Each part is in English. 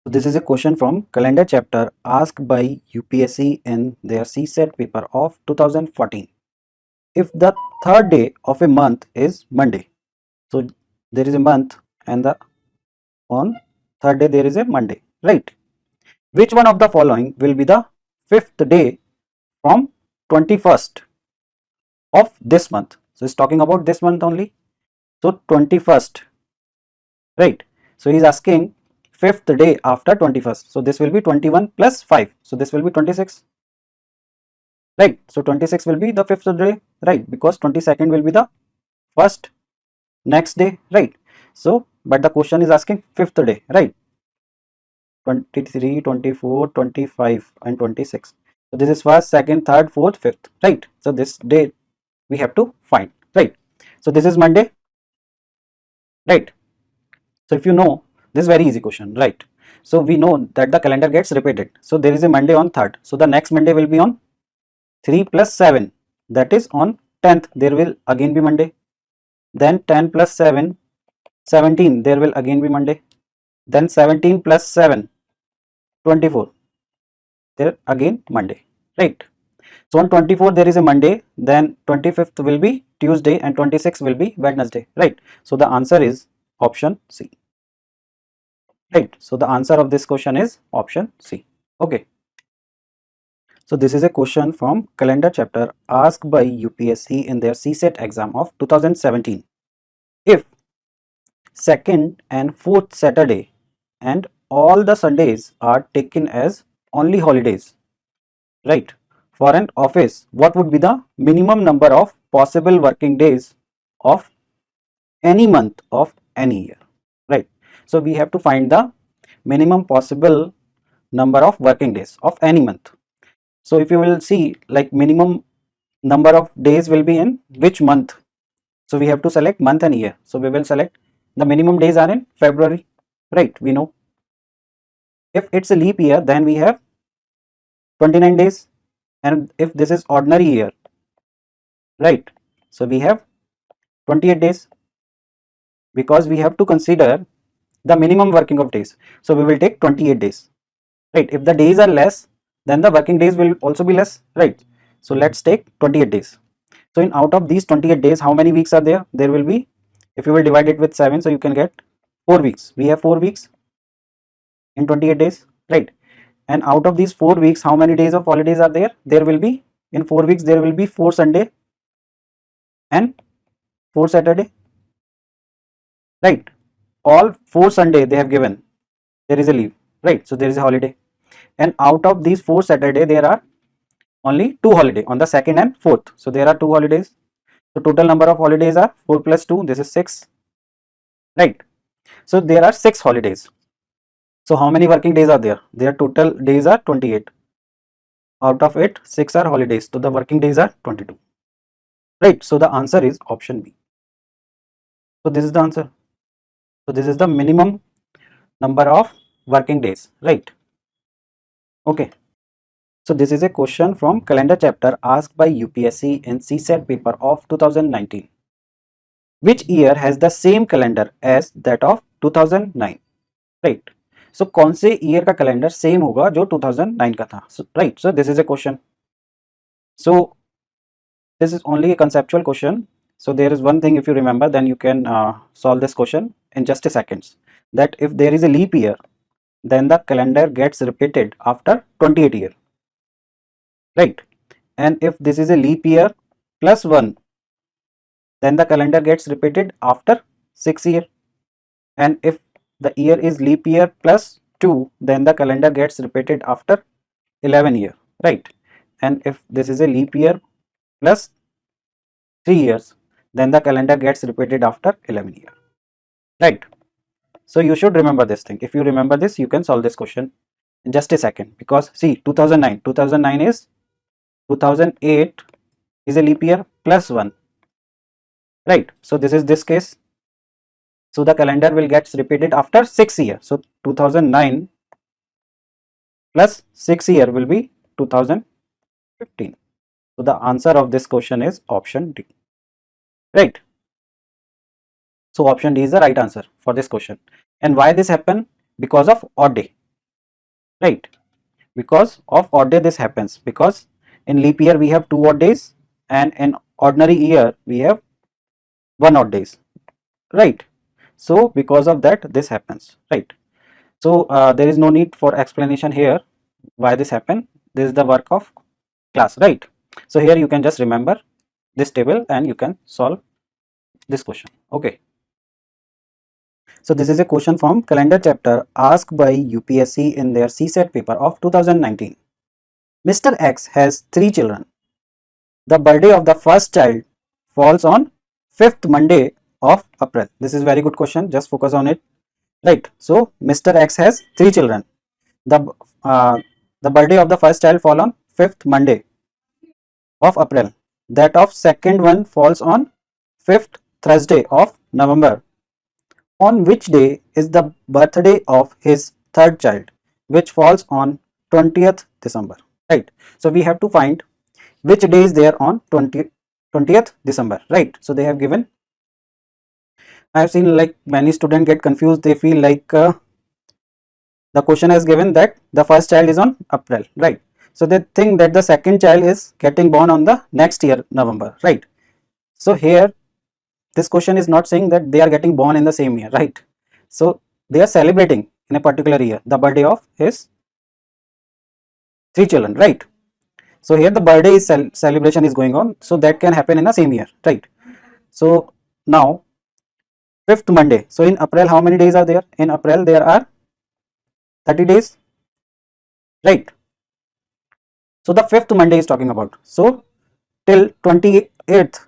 So this is a question from calendar chapter asked by UPSC in their CSAT paper of 2014. If the third day of a month is Monday, so there is a month and the on third day there is a Monday, right? Which one of the following will be the fifth day from 21st of this month? So it's talking about this month only. So 21st, right? So he's asking fifth day after 21st. So this will be 21 plus 5. So this will be 26. Right, so 26 will be the fifth day, right, because 22nd will be the first next day, right? So but the question is asking fifth day, right? 23, 24, 25 and 26. So this is first, second, third, fourth, fifth, right? So this day we have to find, right? So this is Monday, right? So if you know, this is very easy question, right? So we know that the calendar gets repeated, so there is a Monday on 3rd, so the next Monday will be on 3 plus 7, that is on 10th there will again be Monday. Then 10 plus 7, 17, there will again be Monday. Then 17 plus 7, 24, there again Monday, right? So on 24 there is a Monday, then 25th will be Tuesday and 26th will be Wednesday, right? So the answer is option C, right? So the answer of this question is option C. Okay. So this is a question from calendar chapter asked by UPSC in their CSAT exam of 2017. If second and fourth Saturday and all the Sundays are taken as only holidays, right? For an office, what would be the minimum number of possible working days of any month of any year, right? So we have to find the minimum possible number of working days of any month. So if you will see, like, minimum number of days will be in which month, so we have to select month and year. So we will select the minimum days are in February, right? We know if it's a leap year, then we have 29 days, and if this is ordinary year, right, so we have 28 days, because we have to consider the minimum working of days. So we will take 28 days, right? If the days are less, then the working days will also be less, right? So let's take 28 days. So in out of these 28 days, how many weeks are there? There will be, if you will divide it with 7, so you can get 4 weeks. We have 4 weeks in 28 days, right? And out of these 4 weeks, how many days of holidays are there? There will be, in 4 weeks there will be 4 Sunday and 4 Saturday, right? All 4 Sunday they have given, there is a leave, right? So there is a holiday. And out of these 4 Saturday, there are only 2 holiday on the second and fourth. So there are 2 holidays. So total number of holidays are 4 plus 2, this is 6, right? So there are 6 holidays. So how many working days are there? Their total days are 28. Out of it, 6 are holidays. So the working days are 22. Right. So the answer is option B. So this is the answer. So this is the minimum number of working days. Right. Okay. So this is a question from calendar chapter asked by UPSC in CSAT paper of 2019. Which year has the same calendar as that of 2009? Right. So कौन से year का calendar same होगा जो 2009 का था? So, right. So this is a question. So this is only a conceptual question. So there is one thing, if you remember, then you can solve this question in just a seconds. That if there is a leap year, then the calendar gets repeated after 28 year, right? And if this is a leap year plus 1, then the calendar gets repeated after 6 year. And if the year is leap year plus 2, then the calendar gets repeated after 11 year, right? And if this is a leap year plus 3 years, then the calendar gets repeated after 11 years, right? So you should remember this thing. If you remember this, you can solve this question in just a second, because see, 2009 is 2008 is a leap year plus 1, right? So this is this case. So the calendar will get repeated after 6 years. So 2009 plus 6 year will be 2015. So the answer of this question is option D, right? So option D is the right answer for this question. And why this happened? Because of odd day. right? Because of odd day this happens, because in leap year we have 2 odd days and in ordinary year we have 1 odd days, right? So because of that this happens, right? So there is no need for explanation here why this happened. This is the work of class, right? So here you can just remember this table and you can solve this question. Okay, so this is a question from calendar chapter asked by UPSC in their CSAT paper of 2019. Mr. X has 3 children. The birthday of the first child falls on 5th Monday of April. This is very good question, just focus on it, right? So Mr. X has 3 children. The uh, the birthday of the first child fall on 5th Monday of April. That of second one falls on 5th Thursday of November. On which day is the birthday of his third child, which falls on 20th December, right? So we have to find which day is there on 20th December, right? So they have given, I have seen like many students get confused. They feel like the question has given that the first child is on April, right? So they think that the second child is getting born on the next year, November, right? So here this question is not saying that they are getting born in the same year, right? So they are celebrating in a particular year the birthday of his 3 children, right? So here the birthday is celebration is going on, so that can happen in the same year, right? So now 5th Monday. So in April, how many days are there? In April, there are 30 days, right? So the 5th Monday is talking about. So till 28th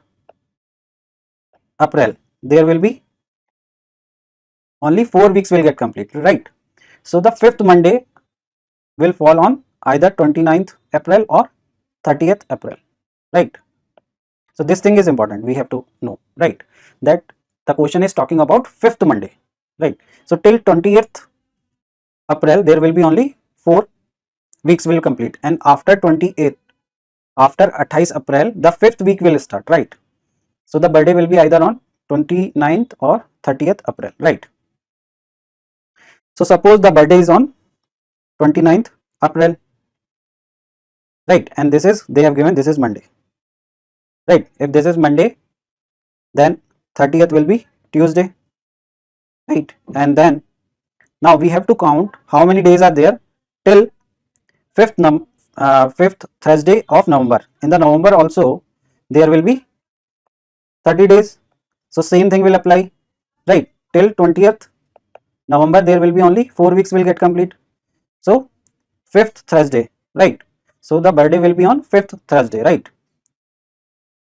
April, there will be only 4 weeks will get completed, right? So the 5th Monday will fall on either 29th April or 30th April, right? So this thing is important. We have to know, right? That the question is talking about 5th Monday, right? So till 20th April, there will be only 4 weeks will complete, and after 28th, after 28 April, the 5th week will start, right? So the birthday will be either on 29th or 30th April, right? So suppose the birthday is on 29th April, right? And this is, they have given this is Monday, right? If this is Monday, then 30th will be Tuesday, right? And then now we have to count how many days are there till 5th Thursday of November. In the November also there will be 30 days. So same thing will apply, right? Till 20th November there will be only 4 weeks will get complete. So 5th Thursday, right? So the birthday will be on 5th Thursday, right?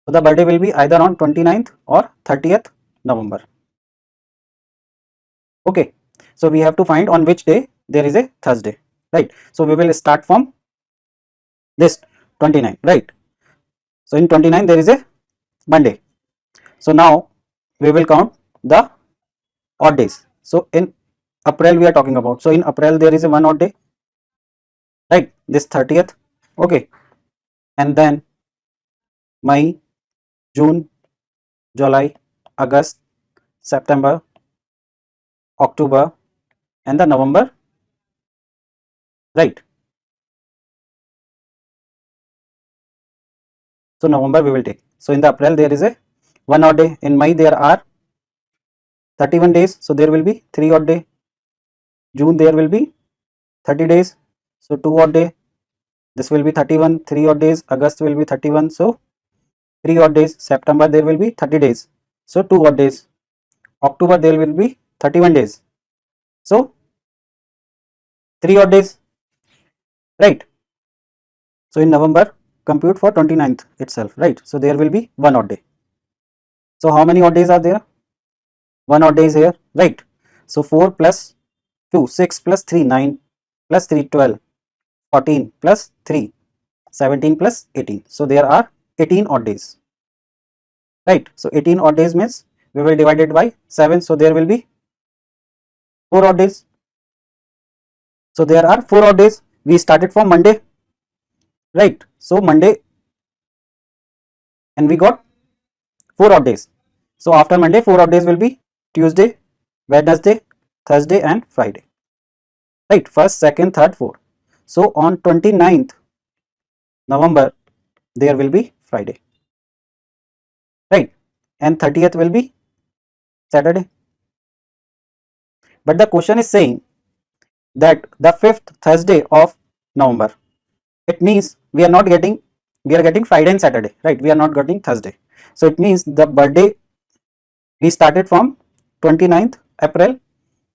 So the birthday will be either on 29th or 30th November. Okay. So we have to find on which day there is a Thursday, right? So we will start from this 29, right? So in 29 there is a Monday. So now we will count the odd days. So in April we are talking about. So in April there is a 1 odd day, right? This 30th, okay. And then May, June, July, August, September, October, and the November, right? So November we will take. So in the April there is a 1 odd day. In May there are 31 days. So there will be 3 odd day. June there will be 30 days. So 2 odd day. This will be 31. 3 odd days. August will be 31. So 3 odd days. September there will be 30 days. So 2 odd days. October there will be 31 days. So 3 odd days, right? So in November compute for 29th itself, right? So there will be 1 odd day. So how many odd days are there? 1 odd day is here, right? So 4 plus 2, 6 plus 3, 9 plus 3, 12, 14 plus 3, 17 plus 18. So there are 18 odd days, right? So 18 odd days means we will divide it by 7. So there will be 4 odd days. So there are 4 odd days. We started from Monday, right? So Monday, and we got 4 odd days. So after Monday, 4 odd days will be Tuesday, Wednesday, Thursday, and Friday, right? First, second, third, fourth. So on 29th November, there will be Friday, right? And 30th will be Saturday. But the question is saying that the fifth Thursday of November, it means we are getting Friday and Saturday, right? We are not getting Thursday. So it means the birthday, we started from 29th April.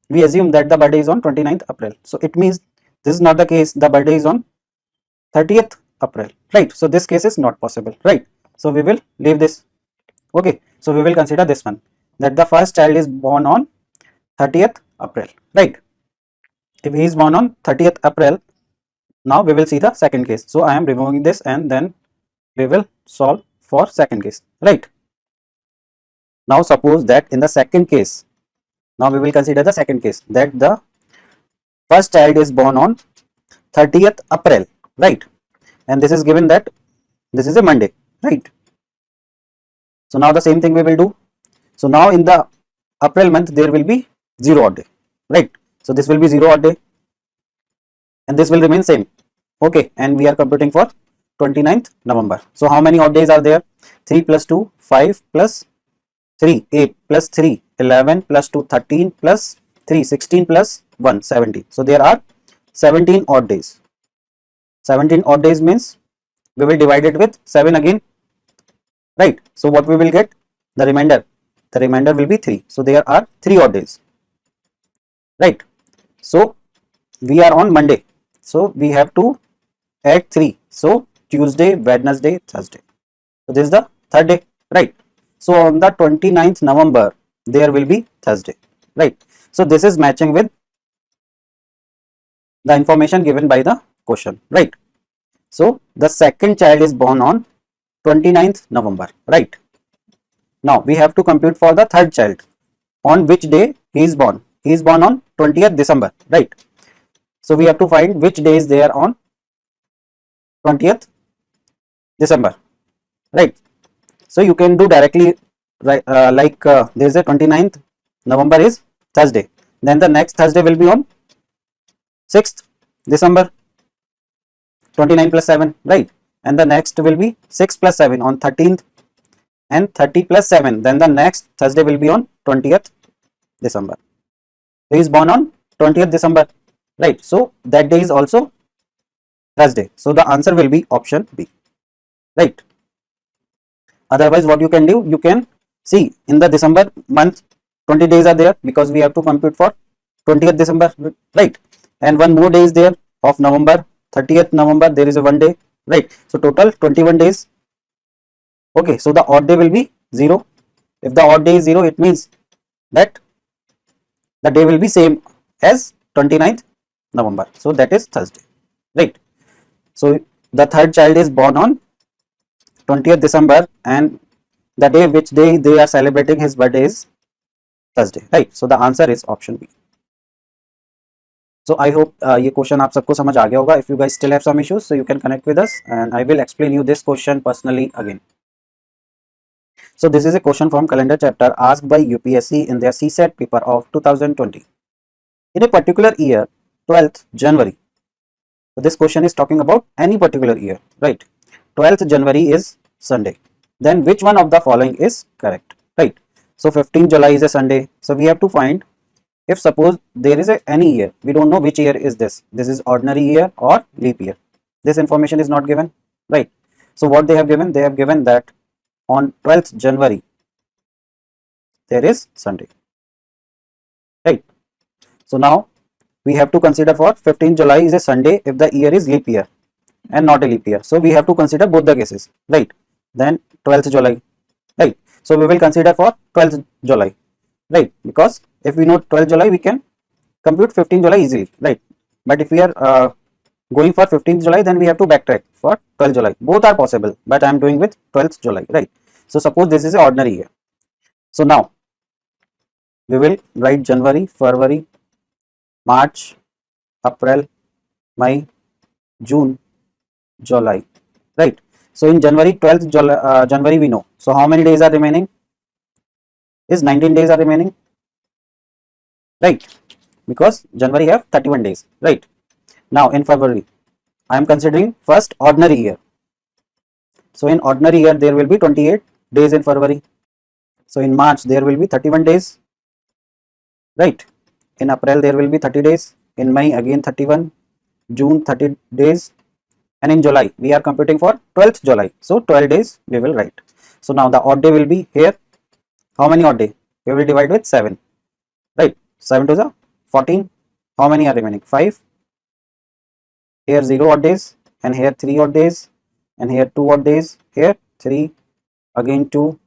We assume that the birthday is on 29th April. So it means this is not the case. The birthday is on 30th April, right? So this case is not possible, right? So we will leave this. Okay. So we will consider this one, that the first child is born on 30th April, right? If he is born on 30th April, now we will see the second case. So I am removing this and then we will solve for second case, right? Now suppose that in the second case, now we will consider the second case, that the first child is born on 30th April, right? And this is given that this is a Monday, right? So now the same thing we will do. So now in the April month there will be 0 odd day, right? So this will be 0 odd day and this will remain same. Okay, and we are computing for 29th November. So how many odd days are there? 3 plus 2, 5 plus 3, 8 plus 3, 11 plus 2, 13 plus 3, 16 plus 1, 17. So there are 17 odd days. 17 odd days means we will divide it with 7 again, right? So what we will get? The remainder will be 3. So there are 3 odd days, right? So we are on Monday, so we have to add 3. So Tuesday, Wednesday, Thursday. So this is the third day, right? So on the 29th November there will be Thursday, right? So this is matching with the information given by the question, right? So the second child is born on 29th November, right? Now we have to compute for the third child. On which day he is born? He is born on 20th December, right? So we have to find which day is there on 20th December, right? So you can do directly, right? There is a 29th November is Thursday. Then the next Thursday will be on 6th December, 29 plus 7, right? And the next will be 6 plus 7 on 13th and 30 plus 7. Then the next Thursday will be on 20th December. He is born on 20th December, right? So that day is also Thursday. So the answer will be option B, right? Otherwise, what you can do, you can see in the December month 20 days are there because we have to compute for 20th December, right? And one more day is there of November, 30th November, there is a 1 day, right? So total 21 days. Okay, so the odd day will be 0. If the odd day is 0, it means that the day will be same as 29th November. So that is Thursday, right? So the third child is born on 20th December and the day which day they are celebrating his birthday is Thursday, right? So the answer is option B. So I hope ये question आप सबको समझ आ गया होगा. If you guys still have some issues, so you can connect with us and I will explain you this question personally again. So this is a question from calendar chapter asked by UPSC in their CSAT paper of 2020. In a particular year, 12th January. So this question is talking about any particular year, right? 12th January is Sunday. Then which one of the following is correct, right? So 15th July is a Sunday. So we have to find, if suppose there is any year, we don't know which year is this. This is ordinary year or leap year. This information is not given, right? So what they have given? They have given that on 12th January, there is Sunday, right? So now we have to consider for 15th July is a Sunday if the year is leap year and not a leap year. So we have to consider both the cases, right? Then 12th July, right? So we will consider for 12th July, right? Because if we know 12th July, we can compute 15th July easily, right? But if we are going for 15th July, then we have to backtrack for 12th July. Both are possible, but I am doing with 12th July, right? So suppose this is an ordinary year. So now we will write January, February, March, April, May, June, July, right? So in January, 12th January we know. So how many days are remaining? Is 19 days are remaining, right? Because January have 31 days, right? Now in February, I am considering first ordinary year. So in ordinary year there will be 28 days in February. So in March there will be 31 days, right? In April there will be 30 days. In May again 31. June 30 days. And in July we are computing for 12th July. So 12 days we will write. So now the odd day will be here. How many odd day? We will divide with 7. Right? 7 to the 14. How many are remaining? 5. Here 0 odd days. And here 3 odd days. And here 2 odd days. Here 3. Again 2.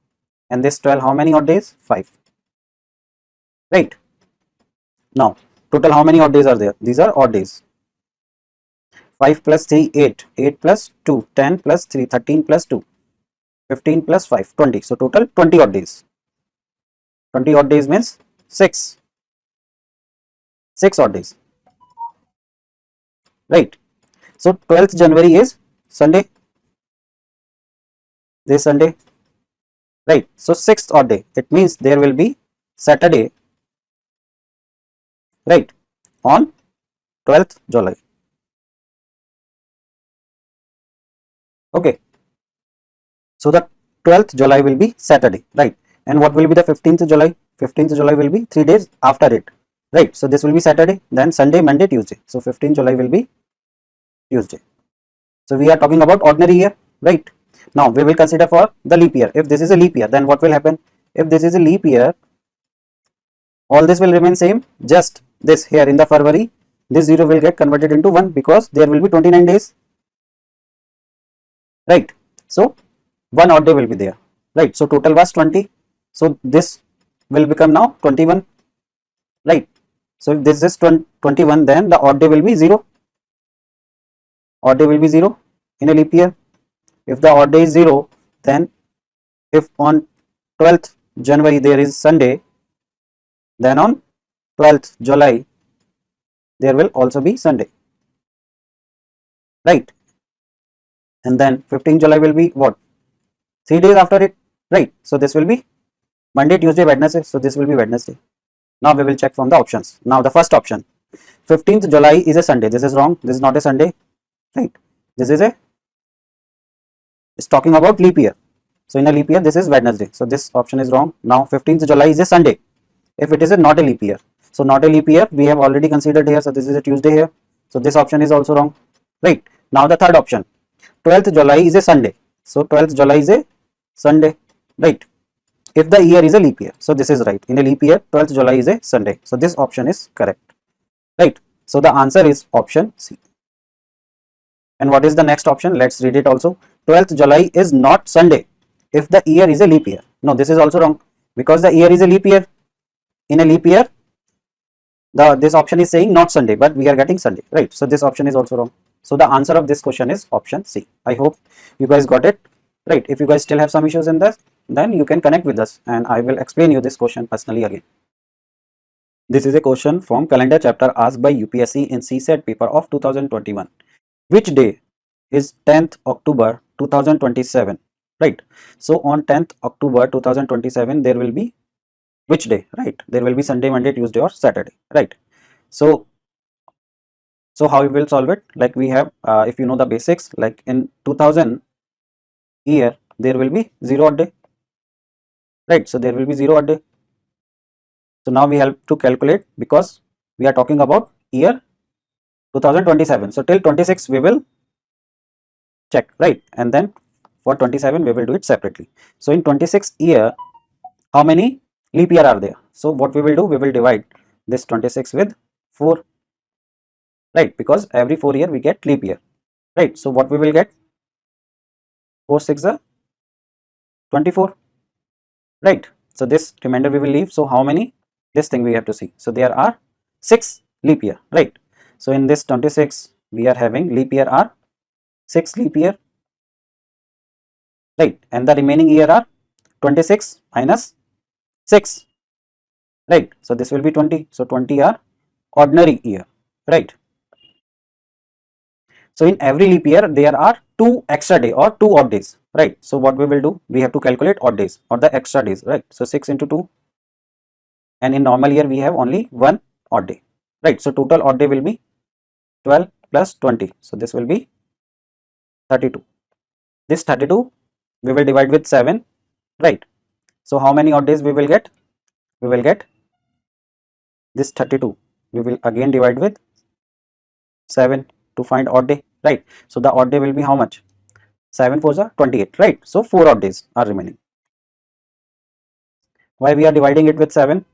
And this 12, how many odd days? 5. Right? Now, total how many odd days are there? These are odd days. 5 plus 3, 8. 8 plus 2, 10 plus 3, 13 plus 2. 15 plus 5, 20. So, total 20 odd days. 20 odd days means 6. 6 odd days. Right? So, 12th January is Sunday. This Sunday. Right? So, 6th odd day. It means there will be Saturday. Right? On 12th July. Okay. So, the 12th July will be Saturday. Right? And what will be the 15th July? 15th July will be 3 days after it. Right? So, this will be Saturday, then Sunday, Monday, Tuesday. So, 15th July will be Tuesday. So, we are talking about ordinary year. Right? Now, we will consider for the leap year. If this is a leap year, then what will happen? If this is a leap year, all this will remain same. Just this here in the February, this 0 will get converted into 1 because there will be 29 days. Right? So, 1 odd day will be there. Right? So, total was 20. So, this will become now 21. Right? So, if this is 21, then the odd day will be 0. Odd day will be 0 in a leap year. If the odd day is 0, then if on 12th January there is Sunday, then on 12th July there will also be Sunday. Right? And then 15th July will be what? 3 days after it. Right? So, this will be Monday, Tuesday, Wednesday. So, this will be Wednesday. Now, we will check from the options. Now, the first option, 15th July is a Sunday. This is wrong. This is not a Sunday. Right? This is it's talking about leap year. So, in a leap year, this is Wednesday. So, this option is wrong. Now, 15th July is a Sunday. If it is not a leap year. So, not a leap year, we have already considered here. So, this is a Tuesday here. So, this option is also wrong. Right? Now, the third option, 12th July is a Sunday. So, 12th July is a Sunday. Right? If the year is a leap year. So, this is right. In a leap year, 12th July is a Sunday. So, this option is correct. Right? So, the answer is option C. And what is the next option? Let's read it also. 12th July is not Sunday if the year is a leap year. No, this is also wrong because the year is a leap year. In a leap year, this option is saying not Sunday, but we are getting Sunday, right? So, this option is also wrong. So, the answer of this question is option C. I hope you guys got it, right? If you guys still have some issues in this, then you can connect with us and I will explain you this question personally again. This is a question from calendar chapter asked by UPSC in CSAT paper of 2021. Which day is 10th October 2027, right? So, on 10th October 2027, there will be which day, right? There will be Sunday, Monday, Tuesday or Saturday, right? So how we will solve it? Like we have, if you know the basics, like in 2000 year, there will be 0 odd day, right? So, there will be 0 odd day. So, now we have to calculate because we are talking about year 2027. So, till 26 we will check, right? And then for 27 we will do it separately. So, in 26 year, how many leap year are there? So, what we will do? We will divide this 26 with 4, right? Because every 4 year we get leap year, right? So, what we will get? 4 6 are 24, right? So, this remainder we will leave. So, how many? This thing we have to see. So, there are 6 leap year, right? So, in this 26 we are having leap year are 6 leap year, right? And the remaining year are 26 minus 6, right? So, this will be 20. So, 20 are ordinary year, right? So, in every leap year there are 2 extra day or 2 odd days, right? So, what we will do? We have to calculate odd days or the extra days, right? So, 6 into 2, and in normal year we have only 1 odd day, right? So, total odd day will be 12 plus 20. So, this will be 32. This 32 we will divide with 7, right? So how many odd days we will get? We will get this 32. We will again divide with 7 to find odd day, right? So the odd day will be how much? 7 4s are 28, right? So 4 odd days are remaining. Why we are dividing it with 7?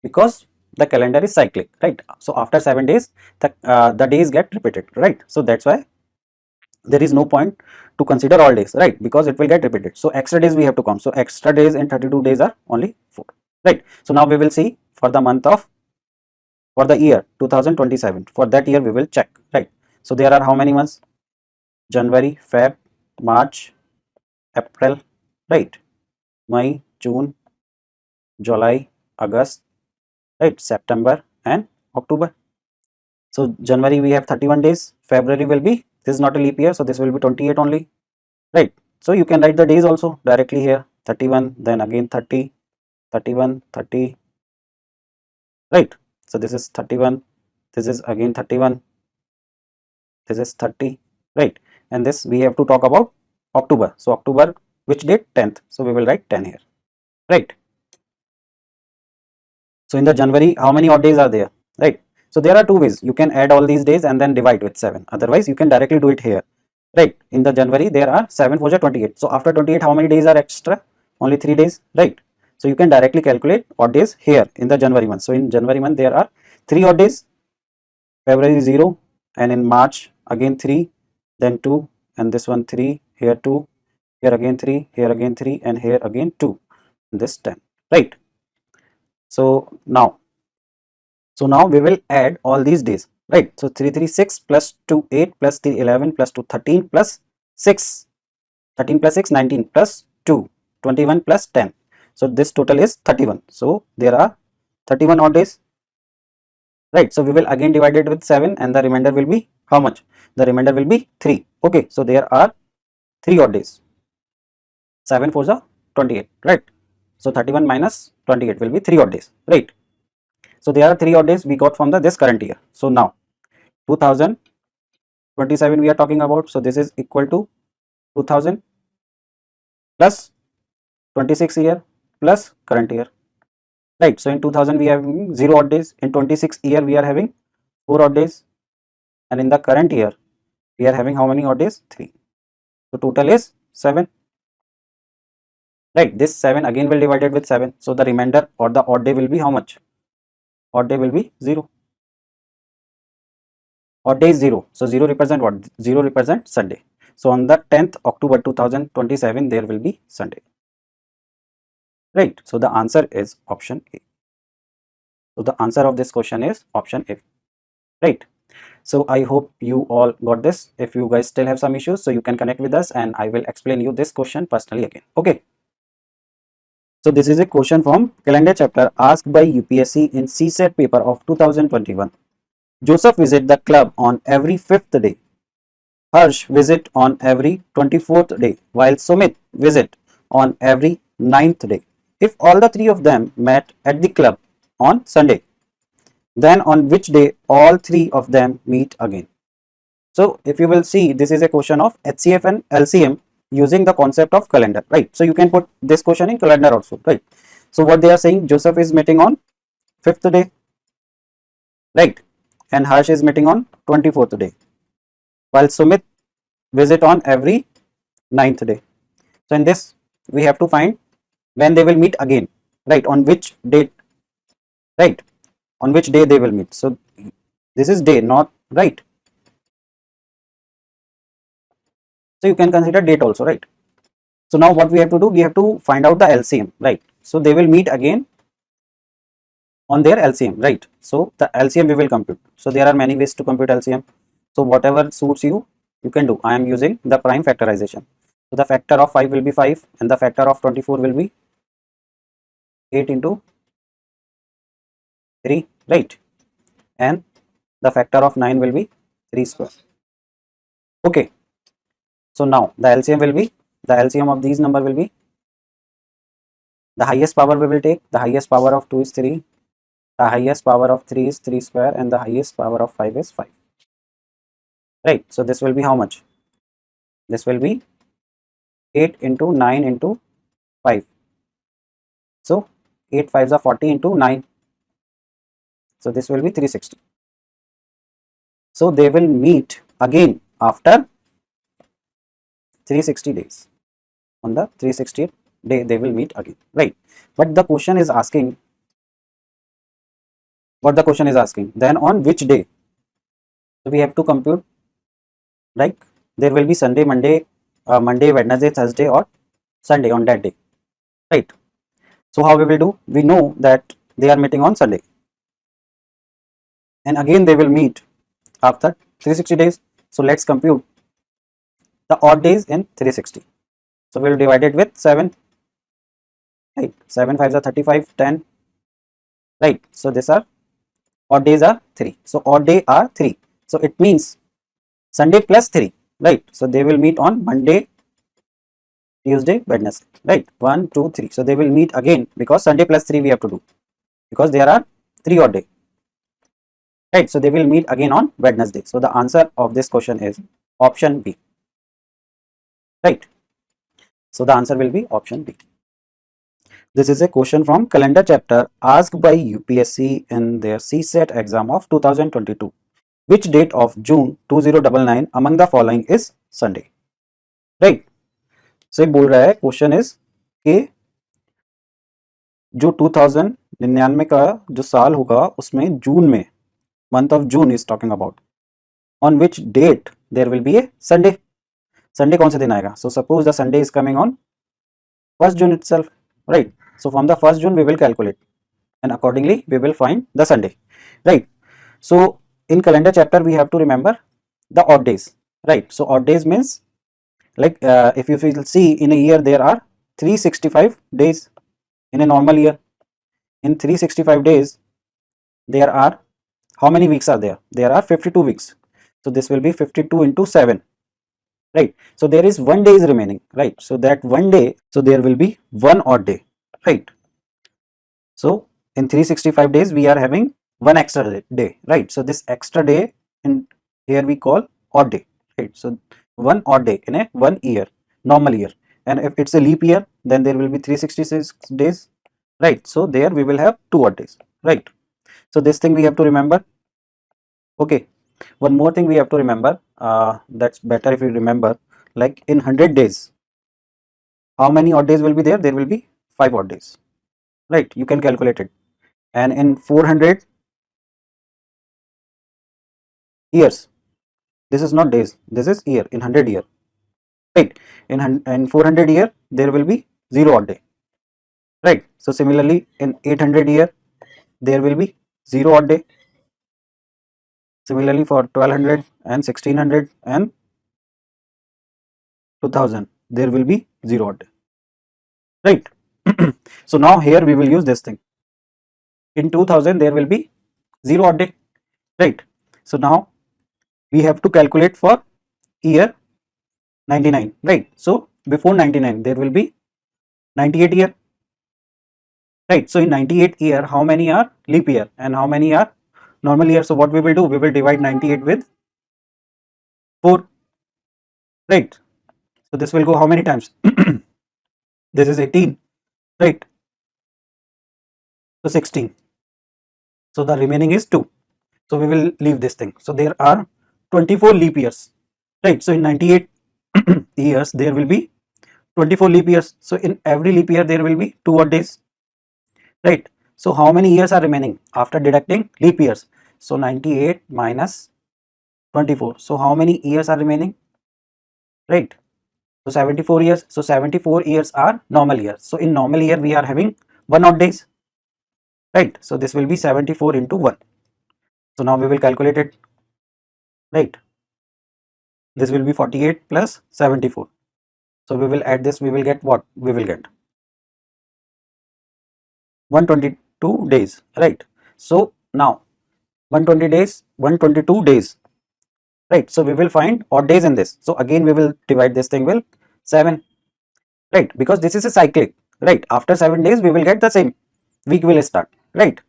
Because the calendar is cyclic, right? So after 7 days, the days get repeated, right? So that's why there is no point to consider all days, right? Because it will get repeated. So extra days we have to count. So extra days in 32 days are only 4, right? So now we will see for the month of, for the year 2027. For that year we will check, right? So there are how many months? January, Feb, March, April, right? May, June, July, August, right? September and October. So January we have 31 days. February will be, this is not a leap year, so this will be 28 only, right? So you can write the days also directly here, 31, then again 30, 31, 30, right? So this is 31, this is again 31, this is 30, right? And this we have to talk about October. So October, which date? 10th. So we will write 10 here, right? So in the January, how many odd days are there, right? So there are two ways. You can add all these days and then divide with 7. Otherwise, you can directly do it here, right? In the January, there are 7 4 28. So after 28, how many days are extra? Only 3 days, right? So you can directly calculate odd days here in the January month. So in January month, there are 3 odd days. February 0, and in March again 3, then 2, and this one 3, here 2, here again 3, here again 3, and here again 2, this 10, right? So now we will add all these days, right? So 3 3 6 plus 2 8 plus 3 11 plus 2 13 plus 6, 13 plus 6 19 plus 2 21 plus 10. So this total is 31. So there are 31 odd days, right? So we will again divide it with 7 and the remainder will be how much? The remainder will be 3. Okay, so there are 3 odd days. 7 4 are 28, right? So 31 minus 28 will be 3 odd days, right? So there are 3 odd days we got from the this current year. So now 2027 we are talking about. So this is equal to 2000 plus 26 year plus current year, right? So in 2000 we are having 0 odd days. In 26 year we are having 4 odd days, and in the current year we are having how many odd days? 3. So total is 7, right? This 7 again will divided with 7. So the remainder or the odd day will be how much? Odd day will be 0. Odd day is 0. So 0 represent what? 0 represent Sunday. So on the 10th October 2027 there will be Sunday, right? So the answer is option A. So the answer of this question is option A, right? So I hope you all got this. If you guys still have some issues, so you can connect with us and I will explain you this question personally again. Okay. So this is a question from calendar chapter asked by UPSC in CSAT paper of 2021. Joseph visit the club on every 5th day. Harsh visit on every 24th day, while Sumit visit on every 9th day. If all the three of them met at the club on Sunday, then on which day all three of them meet again? So if you will see, this is a question of HCF and LCM using the concept of calendar, right? So you can put this question in calendar also, right? So what they are saying, Joseph is meeting on 5th day, right? And Harsh is meeting on 24th day, while Sumit visit on every 9th day. So in this, we have to find when they will meet again, right? On which date, right? On which day they will meet. So this is day, not right. So you can consider date also, right? So now what we have to do, we have to find out the LCM, right? So they will meet again on their LCM, right? So the LCM we will compute. So there are many ways to compute LCM. So whatever suits you, you can do. I am using the prime factorization. So the factor of 5 will be 5 and the factor of 24 will be 8 into 3, right? And the factor of 9 will be 3 square. Okay. So now the LCM will be, the LCM of these number will be, the highest power we will take, the highest power of 2 is 3, the highest power of 3 is 3 square, and the highest power of 5 is 5, right? So this will be how much? This will be 8 into 9 into 5. So 8 5s are 40 into 9. So this will be 360. So they will meet again after 360 days. On the 360th day, they will meet again, right? But the question is asking, what the question is asking, then on which day? So we have to compute, right? There will be Sunday, Monday, Monday, Wednesday, Thursday, or Sunday on that day, right? So how we will do? We know that they are meeting on Sunday, and again they will meet after 360 days. So let's compute the odd days in 360. So we will divide it with 7, right? 7 5s are 35, 10, right? So these are odd days are 3. So odd day are 3. So it means Sunday plus 3, right? So they will meet on Monday, Tuesday, Wednesday, right? 1, 2, 3. So they will meet again because Sunday plus 3 we have to do because there are 3 odd day, right? So they will meet again on Wednesday. So the answer of this question is option B, right? So the answer will be option B. This is a question from calendar chapter asked by UPSC in their CSAT exam of 2022. Which date of June 2099 among the following is Sunday, right? So बोल रहा है question is कि जो 2099 का जो साल होगा उसमें जून में, month of June is talking about, on which date there will be a Sunday. Sunday कौन से दिन आएगा? So suppose the Sunday is coming on 1st June itself, right? So from the 1st June we will calculate and accordingly we will find the Sunday, right? So in calendar chapter we have to remember the odd days, right? So odd days means like if you will see in a year there are 365 days in a normal year. In 365 days there are, how many weeks are there? There are 52 weeks. So this will be 52 into 7, right? So there is 1 day is remaining, right? So that 1 day, so there will be 1 odd day, right? So in 365 days we are having 1 extra day, right? So this extra day in here we call odd day, right? So 1 odd day in a 1 year, normal year. And if it's a leap year, then there will be 366 days, right? So there we will have 2 odd days, right? So this thing we have to remember. Okay, one more thing we have to remember, that's better if you remember, like in 100 days, how many odd days will be there? There will be 5 odd days, right? You can calculate it. And in 400 years, this is not days, this is year, in 100 year, right? In 400 year, there will be 0 odd day, right? So similarly, in 800 year, there will be 0 odd day. Similarly, for 1200 and 1600 and 2000, there will be 0 odd day, right? So now here we will use this thing. In 2000, there will be 0 odd day, right? So now we have to calculate for year 99, right? So before 99, there will be 98 year, right? So in 98 year, how many are leap year and how many are normal year? So what we will do, we will divide 98 with 4, right? So this will go how many times? This is 18, right? So 16. So the remaining is 2. So we will leave this thing. So there are 24 leap years, right? So in 98 years, there will be 24 leap years. So in every leap year, there will be 2 odd days, right? So how many years are remaining after deducting leap years? So 98 minus 24. So how many years are remaining, right? So 74 years. So 74 years are normal years. So in normal year, we are having 1 odd days, right? So this will be 74 into 1. So now we will calculate it, right? This will be 48 plus 74. So we will add this, we will get what? We will get 122 days, right? So now 120 days, 122 days, right? So we will find odd days in this. So again we will divide this thing with 7, right? Because this is a cyclic, right? After 7 days we will get the same week will start, right?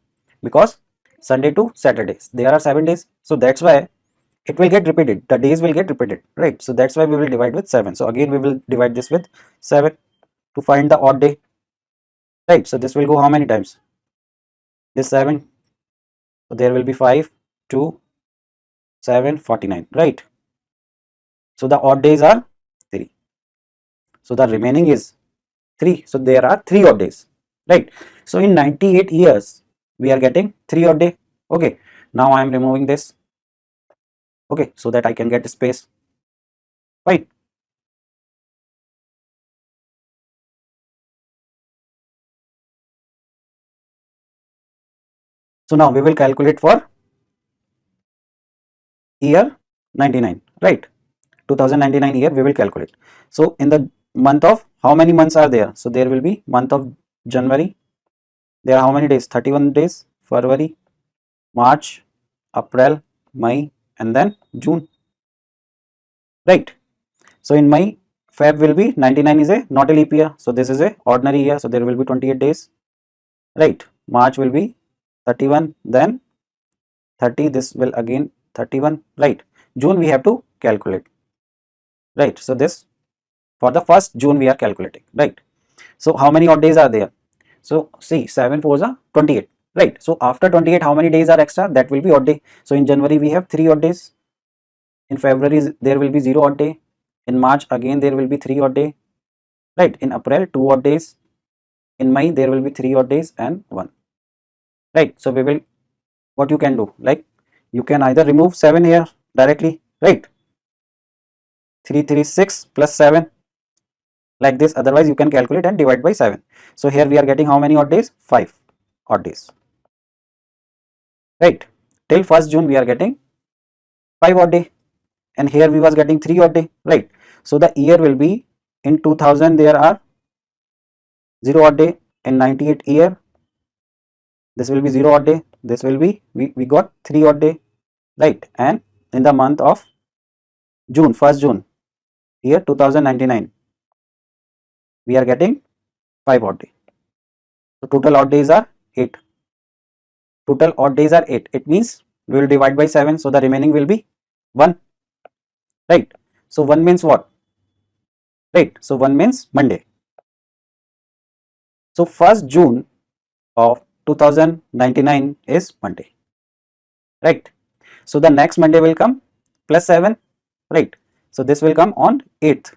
Because Sunday to Saturdays there are 7 days. So that's why it will get repeated, the days will get repeated, right? So that's why we will divide with 7. So again we will divide this with 7 to find the odd day, right? So this will go how many times? This 7, so there will be 5, 2, 7, 49, right? So the odd days are 3. So the remaining is 3. So there are 3 odd days, right? So in 98 years, we are getting 3 odd day. Okay. Now I am removing this. Okay. So that I can get space, right? So now we will calculate for year 99, right? 2099 year we will calculate. So in the month of, how many months are there? So there will be month of January. There are how many days? 31 days. February, March, April, May, and then June, right? So in May, Feb will be 99 is a not a leap year. So this is a ordinary year. So there will be 28 days, right? March will be 31, then 30. This will again 31, right? June we have to calculate, right? So this for the first June we are calculating, right? So how many odd days are there? So see, 7 4s are 28, right? So after 28, how many days are extra? That will be odd day. So in January we have 3 odd days. In February there will be 0 odd day. In March again there will be 3 odd day, right? In April 2 odd days. In May there will be 3 odd days and 1, right? So we will, what you can do, like you can either remove 7 here directly, right? 336 plus 7, like this. Otherwise you can calculate and divide by 7. So here we are getting how many odd days? 5 odd days, right? Till 1st June we are getting 5 odd day, and here we was getting 3 odd day, right? So the year will be, in 2000 there are 0 odd day. In 98 year this will be 0 odd day. This will be, we got 3 odd day, right? And in the month of June, 1st June year 2099, we are getting 5 odd day. So total odd days are 8. Total odd days are 8. It means we will divide by 7. So the remaining will be 1, right? So 1 means what, right? So 1 means Monday. So 1st June of 2099 is Monday, right? So the next Monday will come plus 7, right? So this will come on 8th.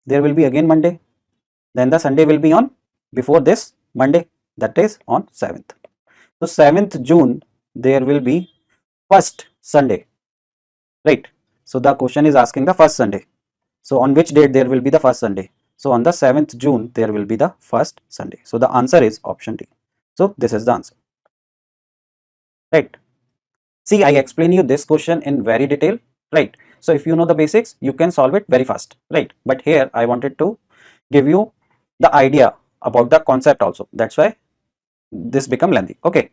There will be again Monday. Then the Sunday will be on before this Monday, that is on 7th. So 7th June there will be first Sunday, right? So the question is asking the first Sunday. So on which date there will be the first Sunday? So on the 7th June there will be the first Sunday. So the answer is option D. So this is the answer, right? See, I explain you this question in very detail, right? So if you know the basics, you can solve it very fast, right? But here I wanted to give you the idea about the concept also. That's why this become lengthy. Okay.